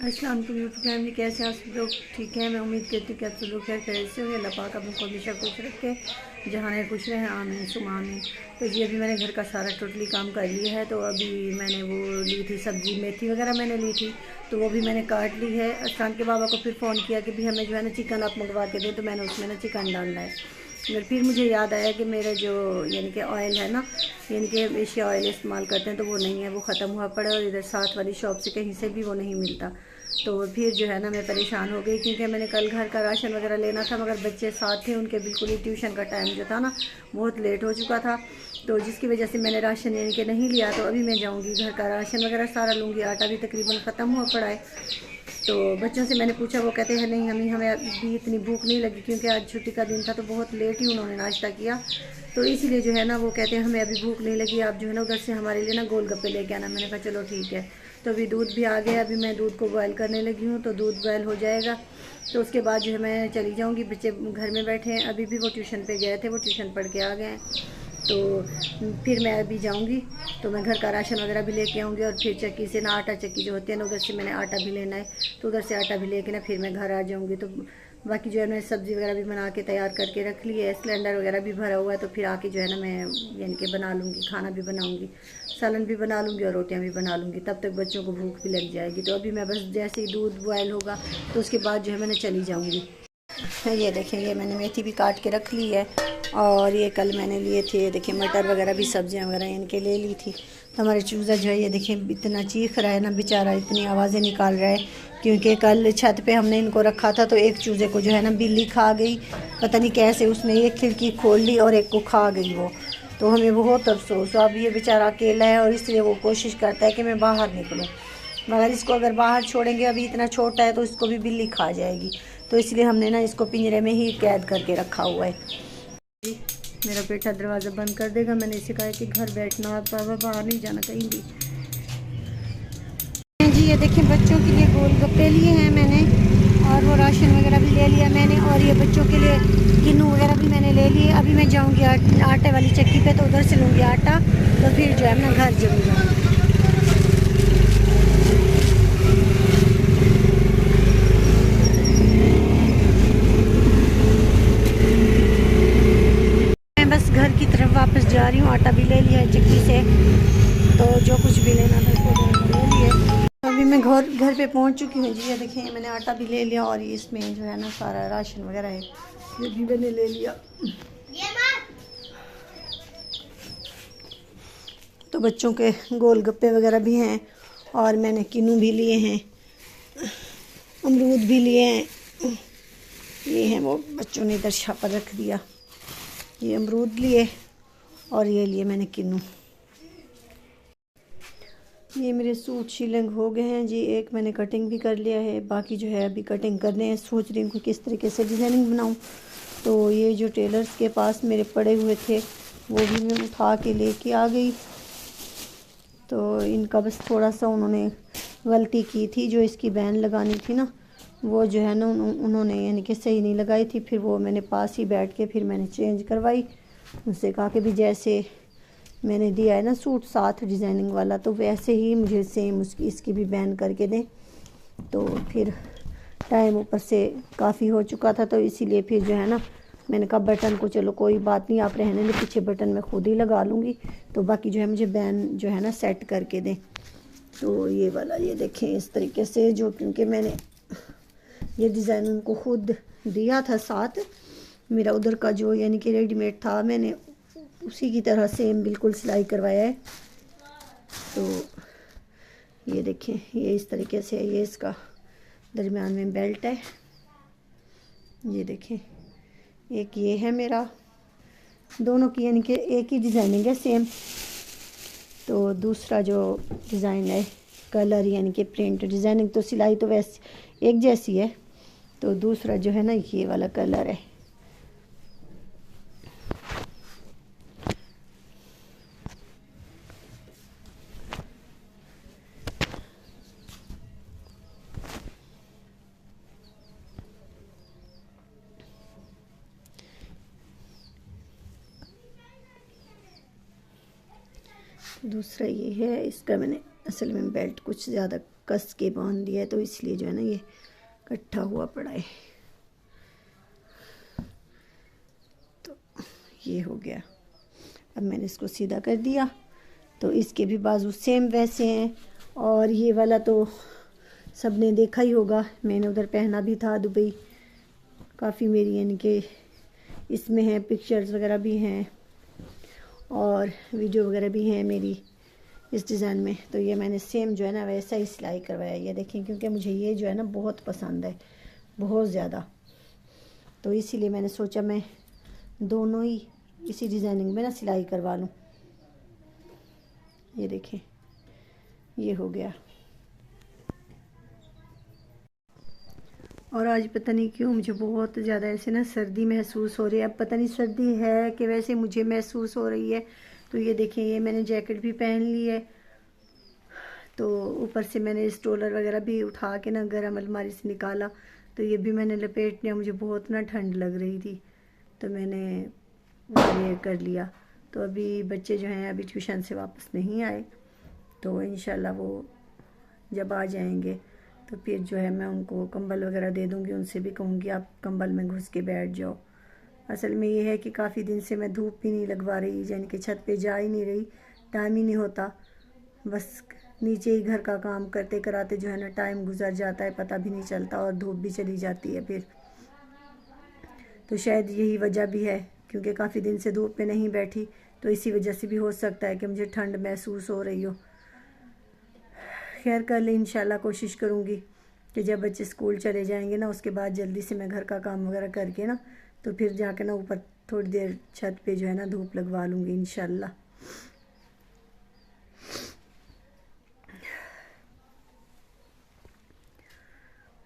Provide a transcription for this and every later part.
अस्सलाम वालेकुम YouTube family, कैसे आप सब लोग? ठीक है, मैं उम्मीद करती हूँ कि आप सब लोग खैर खैरियत से होंगे। अल्लाह पाक आपको हमेशा खुश रखे, जहाँ है खुश रहें, आमीन सुम आमीन। तो जी अभी मैंने घर का सारा टोटली काम कर लिया है। तो अभी मैंने वो ली थी सब्ज़ी, मेथी वगैरह मैंने ली थी, तो वो भी मैंने काट ली है। अरसान के बाबा को फिर फ़ोन किया कि भी हमें जो है ना चिकन आप मंगवा के दें, तो मैंने उसमें ना चिकन डालना है। मगर फिर मुझे याद आया कि मेरा जो यानी कि ऑयल है ना, यानी कि एशिया ऑयल इस्तेमाल करते हैं, तो वो नहीं है, वो ख़त्म हुआ पड़ा है और इधर साथ वाली शॉप से कहीं से भी वो नहीं मिलता। तो फिर जो है ना मैं परेशान हो गई, क्योंकि मैंने कल घर का राशन वगैरह लेना था, मगर बच्चे साथ थे, उनके बिल्कुल ही ट्यूशन का टाइम जो था ना बहुत लेट हो चुका था, तो जिसकी वजह से मैंने राशन यानी कि नहीं लिया। तो अभी मैं जाऊंगी घर का राशन वगैरह सारा लूँगी। आटा भी तकरीबन ख़त्म हुआ पड़ा है। तो बच्चों से मैंने पूछा, वो कहते हैं नहीं हमें हमें अभी इतनी भूख नहीं लगी, क्योंकि आज छुट्टी का दिन था, तो बहुत लेट ही उन्होंने नाश्ता किया। तो इसीलिए जो है ना वो कहते हैं हमें अभी भूख नहीं लगी, आप जो है ना उधर से हमारे लिए ना गोलगप्पे लेके आना। मैंने कहा चलो ठीक है। तो अभी दूध भी आ गया, अभी मैं दूध को बॉयल करने लगी हूँ, तो दूध बॉयल हो जाएगा तो उसके बाद जो है मैं चली जाऊँगी। बच्चे घर में बैठे हैं, अभी भी वो ट्यूशन पे गए थे, वो ट्यूशन पढ़ के आ गए हैं। तो फिर मैं अभी जाऊंगी, तो मैं घर का राशन वगैरह भी लेके आऊँगी, और फिर चक्की से ना आटा चक्की जो होती है ना, उधर से मैंने आटा भी लेना है, तो उधर से आटा भी लेके ना फिर मैं घर आ जाऊँगी। तो बाकी जो है मैंने सब्ज़ी वगैरह भी बना के तैयार करके रख ली है, सिलेंडर वगैरह भी भरा हुआ है, तो फिर आके जो है ना मैं यानी कि बना लूँगी, खाना भी बनाऊँगी, सालन भी बना लूँगी और रोटियाँ भी बना लूँगी। तब तक बच्चों को भूख भी लग जाएगी। तो अभी मैं बस जैसे ही दूध बॉयल होगा तो उसके बाद जो है मैंने चली जाऊँगी। ये देखें, ये मैंने मेथी भी काट के रख ली है, और ये कल मैंने लिए थे, देखिए मटर वगैरह भी, सब्जियां वगैरह इनके ले ली थी। तो हमारे चूज़ा जो है ये देखें इतना चीख रहा है ना बेचारा, इतनी आवाज़ें निकाल रहा है, क्योंकि कल छत पे हमने इनको रखा था, तो एक चूज़े को जो है ना बिल्ली खा गई, पता नहीं कैसे उसने एक खिड़की खोल ली और एक को खा गई वो। तो हमें बहुत अफसोस। अब ये बेचारा अकेला है, और इसलिए वो कोशिश करता है कि मैं बाहर निकलूँ, मगर इसको अगर बाहर छोड़ेंगे, अभी इतना छोटा है, तो इसको भी बिल्ली खा जाएगी। तो इसलिए हमने ना इसको पिंजरे में ही कैद करके रखा हुआ है। मेरा बेटा दरवाज़ा बंद कर देगा, मैंने इसे कहा कि घर बैठना, आप बाहर नहीं जाना कहीं भी। जी ये देखें, बच्चों के लिए गोलगप्पे लिए हैं मैंने, और वो राशन वगैरह भी ले लिया मैंने, और ये बच्चों के लिए किन्नू वगैरह भी मैंने ले लिए। अभी मैं जाऊंगी आटे वाली चक्की पे, तो उधर से लूँगी आटा, तो फिर जो है मैं घर जाऊँगी। मैं बस घर की तरफ वापस जा रही हूँ। आटा भी ले लिया है चक्की से, तो जो कुछ भी लेना था उसको ले लिए। अभी मैं घर पे पहुँच चुकी हूँ जी। ये देखें, मैंने आटा भी ले लिया, और इसमें जो है ना सारा राशन वगैरह है, ये भी मैंने ले लिया। तो बच्चों के गोलगप्पे वगैरह भी हैं, और मैंने किन्नू भी लिए हैं, अमरूद भी लिए हैं। ये हैं वो बच्चों ने इधर छापर रख दिया, ये अमरूद लिए, और ये लिए मैंने किन्नू। ये मेरे सूट शिलंग हो गए हैं जी। एक मैंने कटिंग भी कर लिया है, बाकी जो है अभी कटिंग करने हैं। सोच रही हूँ कि किस तरीके से डिज़ाइनिंग बनाऊँ। तो ये जो टेलर्स के पास मेरे पड़े हुए थे, वो भी मैं उठा के लेके आ गई। तो इनका बस थोड़ा सा उन्होंने गलती की थी, जो इसकी बैन लगानी थी ना, वो जो है ना उन्होंने यानी कि सही नहीं लगाई थी। फिर वो मैंने पास ही बैठ के फिर मैंने चेंज करवाई। उनसे कहा कि भी जैसे मैंने दिया है ना सूट साथ डिज़ाइनिंग वाला, तो वैसे ही मुझे सेम इसकी भी बैन करके दें। तो फिर टाइम ऊपर से काफ़ी हो चुका था, तो इसीलिए फिर जो है ना मैंने कहा बटन को चलो कोई बात नहीं, आप रहने दें, पीछे बटन मैं खुद ही लगा लूँगी, तो बाकी जो है मुझे बैन जो है ना सेट करके दें। तो ये वाला ये देखें इस तरीके से, जो क्योंकि मैंने ये डिज़ाइन उनको खुद दिया था साथ, मेरा उधर का जो यानी कि रेडीमेड था, मैंने उसी की तरह सेम बिल्कुल सिलाई करवाया है। तो ये देखें, ये इस तरीके से, ये इसका दरमियान में बेल्ट है। ये देखें, एक ये है मेरा, दोनों की यानी कि एक ही डिज़ाइनिंग है सेम। तो दूसरा जो डिज़ाइन है कलर यानी कि प्रिंट, डिज़ाइनिंग तो सिलाई तो वैसे एक जैसी है। तो दूसरा जो है ना ये वाला कलर है। दूसरा ये है, इसका मैंने असल में बेल्ट कुछ ज़्यादा कस के बांध दिया है, तो इसलिए जो है ना ये इकट्ठा हुआ पड़ा है। तो ये हो गया। अब मैंने इसको सीधा कर दिया, तो इसके भी बाजू सेम वैसे हैं। और ये वाला तो सबने देखा ही होगा, मैंने उधर पहना भी था दुबई, काफ़ी मेरी यानी कि इसमें है, पिक्चर्स वगैरह भी हैं और वीडियो वगैरह भी हैं मेरी इस डिज़ाइन में। तो ये मैंने सेम जो है ना वैसा ही सिलाई करवाया, ये देखें, क्योंकि मुझे ये जो है ना बहुत पसंद है, बहुत ज़्यादा। तो इसीलिए मैंने सोचा मैं दोनों ही इसी डिज़ाइनिंग में ना सिलाई करवा लूँ। ये देखें, ये हो गया। और आज पता नहीं क्यों मुझे बहुत ज़्यादा ऐसे ना सर्दी महसूस हो रही है। अब पता नहीं सर्दी है कि वैसे मुझे महसूस हो रही है। तो ये देखें, ये मैंने जैकेट भी पहन ली है, तो ऊपर से मैंने स्टोलर वगैरह भी उठा के ना गर्म अलमारी से निकाला, तो ये भी मैंने लपेट लिया। मुझे बहुत ना ठंड लग रही थी, तो मैंने ये कर लिया। तो अभी बच्चे जो हैं अभी ट्यूशन से वापस नहीं आए, तो इंशाल्लाह वो जब आ जाएंगे तो फिर जो है मैं उनको कंबल वगैरह दे दूँगी। उनसे भी कहूँगी आप कंबल में घुस के बैठ जाओ। असल में ये है कि काफ़ी दिन से मैं धूप भी नहीं लगवा रही, यानी कि छत पे जा ही नहीं रही, टाइम ही नहीं होता। बस नीचे ही घर का काम करते कराते जो है ना टाइम गुजर जाता है, पता भी नहीं चलता, और धूप भी चली जाती है फिर। तो शायद यही वजह भी है, क्योंकि काफ़ी दिन से धूप पे नहीं बैठी, तो इसी वजह से भी हो सकता है कि मुझे ठंड महसूस हो रही हो। खैर, कल इंशाल्लाह कोशिश करूँगी कि जब बच्चे स्कूल चले जाएंगे ना, उसके बाद जल्दी से मैं घर का काम वगैरह करके ना, तो फिर जाके ना ऊपर थोड़ी देर छत पे जो है ना धूप लगवा लूँगी इंशाल्लाह।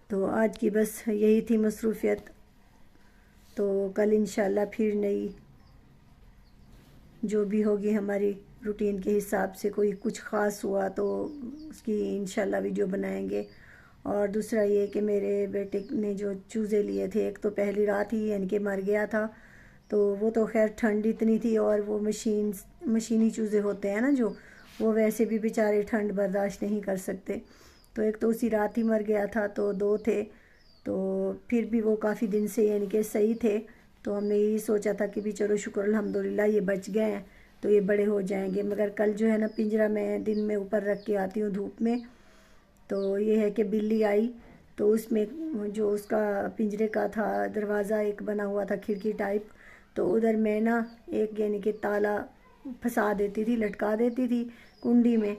तो आज की बस यही थी मसरूफ़ियत। तो कल इंशाल्लाह फिर नई जो भी होगी हमारी रूटीन के हिसाब से, कोई कुछ ख़ास हुआ तो उसकी इंशाल्लाह वीडियो बनाएंगे। और दूसरा ये कि मेरे बेटे ने जो चूज़े लिए थे, एक तो पहली रात ही यानी कि मर गया था, तो वो तो खैर ठंड इतनी थी, और वो मशीनी चूज़े होते हैं ना जो, वो वैसे भी बेचारे ठंड बर्दाश्त नहीं कर सकते। तो एक तो उसी रात ही मर गया था, तो 2 थे, तो फिर भी वो काफ़ी दिन से यानी कि सही थे। तो हमने यही सोचा था कि भी चलो शुक्र अल्हम्दुलिल्लाह ये बच गए हैं, तो ये बड़े हो जाएंगे। मगर कल जो है ना पिंजरा मैं दिन में ऊपर रख के आती हूँ धूप में, तो ये है कि बिल्ली आई, तो उसमें जो उसका पिंजरे का था दरवाज़ा एक बना हुआ था खिड़की टाइप, तो उधर मैं ना एक यानी कि ताला फंसा देती थी, लटका देती थी कुंडी में,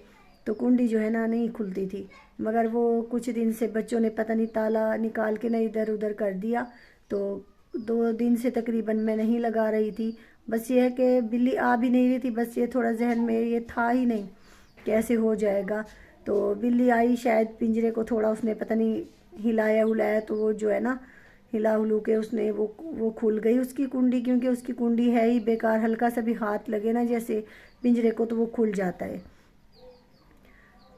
तो कुंडी जो है ना नहीं खुलती थी। मगर वो कुछ दिन से बच्चों ने पता नहीं ताला निकाल के ना इधर उधर कर दिया, तो 2 दिन से तकरीबन मैं नहीं लगा रही थी। बस ये है कि बिल्ली आ भी नहीं रही थी, बस ये थोड़ा जहन में ये था ही नहीं कैसे हो जाएगा। तो बिल्ली आई, शायद पिंजरे को थोड़ा उसने पता नहीं हिलाया हुलाया, तो वो जो है ना हिला हुलू के उसने वो खुल गई उसकी कुंडी, क्योंकि उसकी कुंडी है ही बेकार, हल्का सा भी हाथ लगे ना जैसे पिंजरे को तो वो खुल जाता है।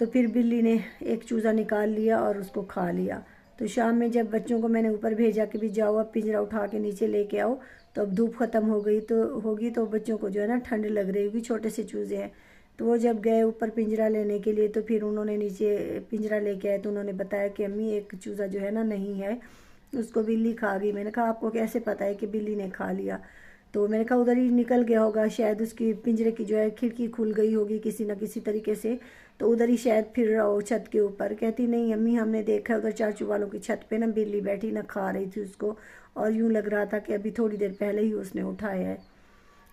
तो फिर बिल्ली ने एक चूज़ा निकाल लिया और उसको खा लिया। तो शाम में जब बच्चों को मैंने ऊपर भेजा कि भी जाओ अब पिंजरा उठा के नीचे लेके आओ, तो अब धूप ख़त्म हो गई तो होगी, तो बच्चों को जो है ना ठंड लग रही होगी, छोटे से चूज़े हैं। तो वो जब गए ऊपर पिंजरा लेने के लिए, तो फिर उन्होंने नीचे पिंजरा लेके आए, तो उन्होंने बताया कि अम्मी एक चूज़ा जो है ना नहीं है, उसको बिल्ली खा गई। मैंने कहा आपको कैसे पता है कि बिल्ली ने खा लिया? तो मैंने कहा उधर ही निकल गया होगा, शायद उसकी पिंजरे की जो है खिड़की खुल गई होगी किसी न किसी तरीके से, तो उधर ही शायद फिर रहा हो छत के ऊपर। कहती नहीं अम्मी हमने देखा उधर चाचू वालों की छत पे ना बिल्ली बैठी ना खा रही थी उसको, और यूँ लग रहा था कि अभी थोड़ी देर पहले ही उसने उठाया है।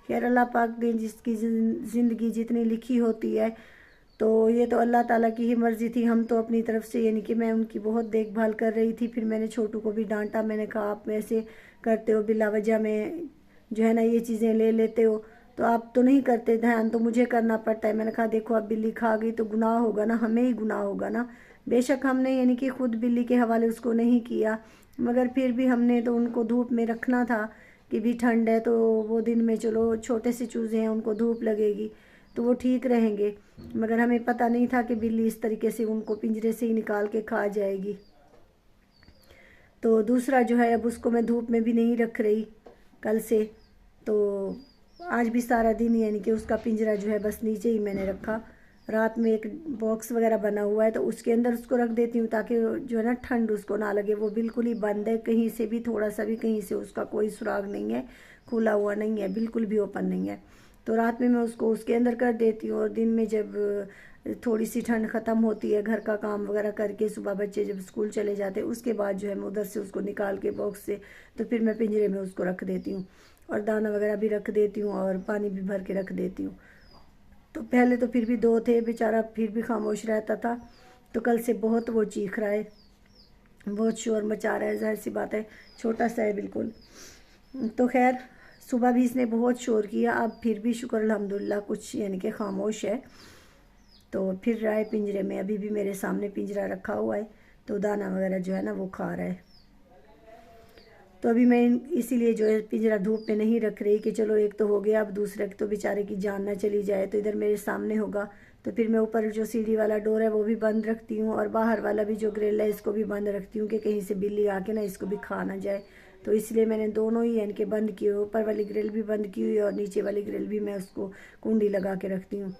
खैर अल्लाह पाक ने जिसकी ज़िंदगी जितनी लिखी होती है, तो ये तो अल्लाह ताला की ही मर्ज़ी थी। हम तो अपनी तरफ से यानी कि मैं उनकी बहुत देखभाल कर रही थी। फिर मैंने छोटू को भी डांटा, मैंने कहा आप ऐसे करते हो बिला वजह में जो है ना ये चीज़ें ले लेते हो, तो आप तो नहीं करते, ध्यान तो मुझे करना पड़ता है। मैंने कहा देखो अब बिल्ली खा गई तो गुनाह होगा ना, हमें ही गुनाह होगा ना। बेशक हमने यानी कि खुद बिल्ली के हवाले उसको नहीं किया, मगर फिर भी हमने तो उनको धूप में रखना था कि भी ठंड है, तो वो दिन में चलो छोटे से चूज़े हैं उनको धूप लगेगी तो वो ठीक रहेंगे। मगर हमें पता नहीं था कि बिल्ली इस तरीके से उनको पिंजरे से ही निकाल के खा जाएगी। तो दूसरा जो है अब उसको मैं धूप में भी नहीं रख रही कल से, तो आज भी सारा दिन यानी कि उसका पिंजरा जो है बस नीचे ही मैंने रखा। रात में एक बॉक्स वगैरह बना हुआ है तो उसके अंदर उसको रख देती हूँ, ताकि जो है ना ठंड उसको ना लगे। वो बिल्कुल ही बंद है, कहीं से भी थोड़ा सा भी कहीं से उसका कोई सुराग नहीं है, खुला हुआ नहीं है, बिल्कुल भी ओपन नहीं है। तो रात में मैं उसको उसके अंदर कर देती हूँ, और दिन में जब थोड़ी सी ठंड ख़त्म होती है, घर का काम वगैरह करके सुबह बच्चे जब स्कूल चले जाते हैं, उसके बाद जो है मैं उधर से उसको निकाल के बॉक्स से तो फिर मैं पिंजरे में उसको रख देती हूँ, और दाना वगैरह भी रख देती हूँ और पानी भी भर के रख देती हूँ। तो पहले तो फिर भी 2 थे, बेचारा फिर भी खामोश रहता था। तो कल से बहुत वो चीख रहा है, बहुत शोर मचा रहा है, जाहिर सी बात है, छोटा सा है बिल्कुल। तो खैर सुबह भी इसने बहुत शोर किया, अब फिर भी शुक्र अल्हम्दुलिल्लाह कुछ यानी कि खामोश है। तो फिर रहा है पिंजरे में, अभी भी मेरे सामने पिंजरा रखा हुआ है, तो दाना वगैरह जो है ना वो खा रहा है। तो अभी मैं इसीलिए जो है पिंजरा धूप में नहीं रख रही कि चलो एक तो हो गया, अब दूसरे तो बेचारे की जान ना चली जाए। तो इधर मेरे सामने होगा तो फिर मैं ऊपर जो सीढ़ी वाला डोर है वो भी बंद रखती हूँ, और बाहर वाला भी जो ग्रिल है इसको भी बंद रखती हूँ कि कहीं से बिल्ली आके ना इसको भी खा ना जाए। तो इसलिए मैंने दोनों ही यानी कि बंद किए, ऊपर वाली ग्रिल भी बंद की हुई है और नीचे वाली ग्रिल भी मैं उसको कुंडी लगा के रखती हूँ।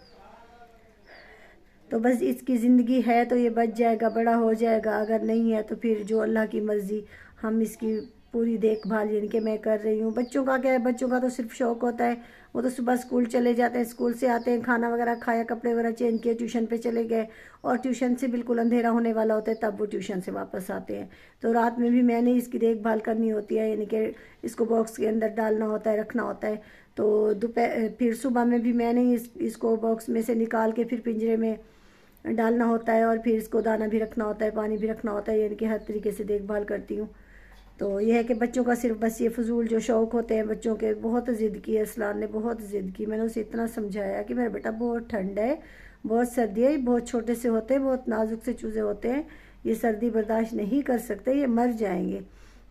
तो बस इसकी ज़िंदगी है तो ये बच जाएगा, बड़ा हो जाएगा, अगर नहीं है तो फिर जो अल्लाह की मर्ज़ी। हम इसकी पूरी देखभाल यानी कि मैं कर रही हूँ। बच्चों का क्या है, बच्चों का तो सिर्फ शौक़ होता है, वो तो सुबह स्कूल चले जाते हैं, स्कूल से आते हैं, खाना वगैरह खाया, कपड़े वगैरह चेंज किए, ट्यूशन पे चले गए, और ट्यूशन से बिल्कुल अंधेरा होने वाला होता है तब वो ट्यूशन से वापस आते हैं। तो रात में भी मैंने इसकी देखभाल करनी होती है, यानी कि इसको बॉक्स के अंदर डालना होता है, रखना होता है। तो दोपहर फिर सुबह में भी मैंने इसको बॉक्स में से निकाल के फिर पिंजरे में डालना होता है, और फिर इसको दाना भी रखना होता है, पानी भी रखना होता है, यानी कि हर तरीके से देखभाल करती हूँ। तो यह है कि बच्चों का सिर्फ बस ये फजूल जो शौक़ होते हैं बच्चों के, बहुत ज़िद की है असलान ने, बहुत ज़िद की। मैंने उसे इतना समझाया कि मेरा बेटा बहुत ठंड है, बहुत सर्दी है, बहुत छोटे से होते हैं, बहुत नाजुक से चूज़े होते हैं, ये सर्दी बर्दाश्त नहीं कर सकते, ये मर जाएंगे।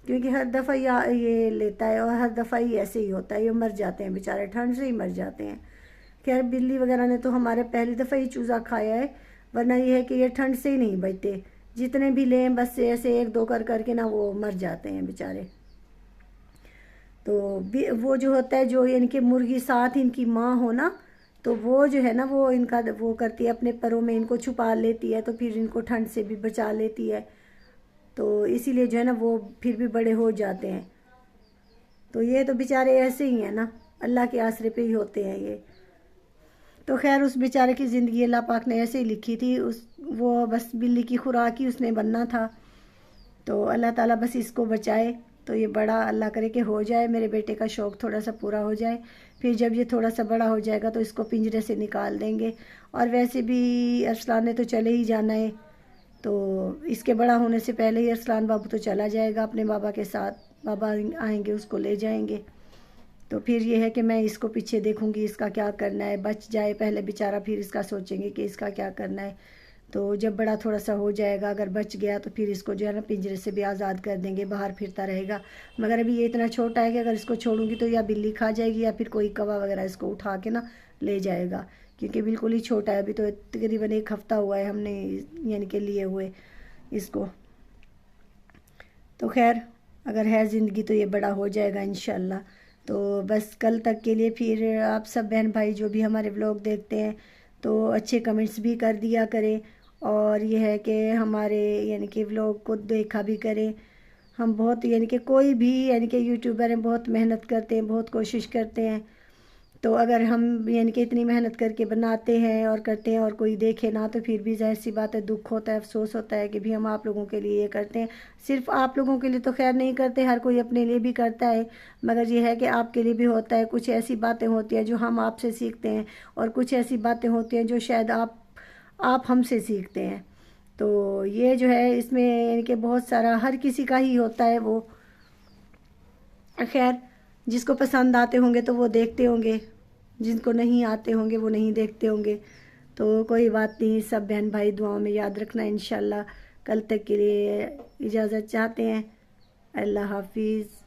क्योंकि हर दफ़ा ये लेता है और हर दफ़ा ही ऐसे ही होता है, ये मर जाते हैं बेचारे, ठंड से ही मर जाते हैं। खैर बिल्ली वगैरह ने तो हमारे पहली दफ़ा ही चूज़ा खाया है, वरना ये है कि ये ठंड से ही नहीं बचते, जितने भी लें बस ऐसे एक दो कर करके ना वो मर जाते हैं बेचारे। तो वो जो होता है, जो यानी कि मुर्गी साथ इनकी माँ हो ना, तो वो जो है ना वो इनका वो करती है, अपने परों में इनको छुपा लेती है, तो फिर इनको ठंड से भी बचा लेती है। तो इसीलिए जो है ना वो फिर भी बड़े हो जाते हैं। तो ये तो बेचारे ऐसे ही हैं ना, अल्लाह के आसरे पे ही होते हैं ये। तो खैर उस बेचारे की ज़िंदगी अल्लाह पाक ने ऐसे ही लिखी थी, वो बस बिल्ली की खुराक ही उसने बनना था। तो अल्लाह ताला बस इसको बचाए, तो ये बड़ा अल्लाह करे कि हो जाए, मेरे बेटे का शौक़ थोड़ा सा पूरा हो जाए। फिर जब ये थोड़ा सा बड़ा हो जाएगा तो इसको पिंजरे से निकाल देंगे। और वैसे भी अरसलान ने तो चले ही जाना है, तो इसके बड़ा होने से पहले ही अरसलान बाबू तो चला जाएगा अपने बाबा के साथ, बाबा आएंगे उसको ले जाएंगे। तो फिर ये है कि मैं इसको पीछे देखूंगी, इसका क्या करना है, बच जाए पहले बेचारा, फिर इसका सोचेंगे कि इसका क्या करना है। तो जब बड़ा थोड़ा सा हो जाएगा, अगर बच गया तो फिर इसको जो है ना पिंजरे से भी आज़ाद कर देंगे, बाहर फिरता रहेगा। मगर अभी ये इतना छोटा है कि अगर इसको छोड़ूंगी तो या बिल्ली खा जाएगी या फिर कोई कौवा वगैरह इसको उठा के ना ले जाएगा, क्योंकि बिल्कुल ही छोटा है। अभी तो तकरीबन 1 हफ़्ता हुआ है हमने यानी कि लिए हुए इसको। तो खैर अगर है ज़िंदगी तो ये बड़ा हो जाएगा इंशाल्लाह। तो बस कल तक के लिए फिर आप सब बहन भाई जो भी हमारे व्लॉग देखते हैं तो अच्छे कमेंट्स भी कर दिया करें, और यह है कि हमारे यानी कि व्लॉग को देखा भी करें। हम बहुत यानी कि कोई भी यानी कि यूट्यूबर हैं, बहुत मेहनत करते हैं, बहुत कोशिश करते हैं। तो अगर हम यानी कि इतनी मेहनत करके बनाते हैं और करते हैं और कोई देखे ना, तो फिर भी जाहिर सी बात है दुख होता है, अफसोस होता है कि भी हम आप लोगों के लिए ये करते हैं। सिर्फ आप लोगों के लिए तो खैर नहीं करते, हर कोई अपने लिए भी करता है, मगर ये है कि आपके लिए भी होता है। कुछ ऐसी बातें होती हैं जो हम आपसे सीखते हैं, और कुछ ऐसी बातें होती हैं जो शायद आप हमसे सीखते हैं। तो ये जो है इसमें यानी कि बहुत सारा हर किसी का ही होता है वो। खैर जिसको पसंद आते होंगे तो वो देखते होंगे, जिनको नहीं आते होंगे वो नहीं देखते होंगे। तो कोई बात नहीं, सब बहन भाई दुआओं में याद रखना इंशाल्लाह। कल तक के लिए इजाज़त चाहते हैं। अल्लाह हाफिज़।